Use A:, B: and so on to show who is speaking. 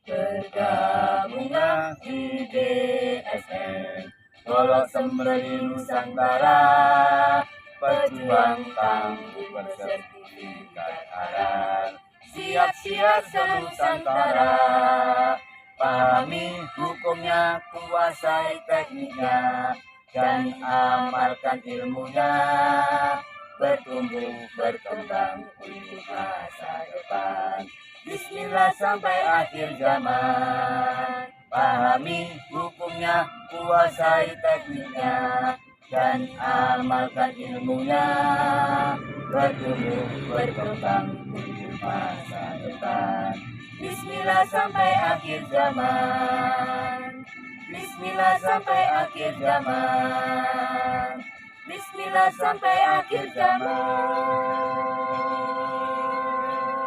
A: Bergabunglah di DSN, golok sembeli Nusantara, pejuang tangguh bersertifikat halal, siap-siap senusantara. Pahami hukumnya, kuasai tekniknya, dan amalkan ilmunya, bertumbuh berkembang untuk masa depan. Bismillah sampai akhir zaman. Pahami hukumnya, kuasai tekniknya, dan amalkan ilmunya, bertumbuh berkembang untuk masa depan. Bismillah sampai akhir zaman. Bismillah sampai akhir zaman. Bismillah sampai akhir zaman.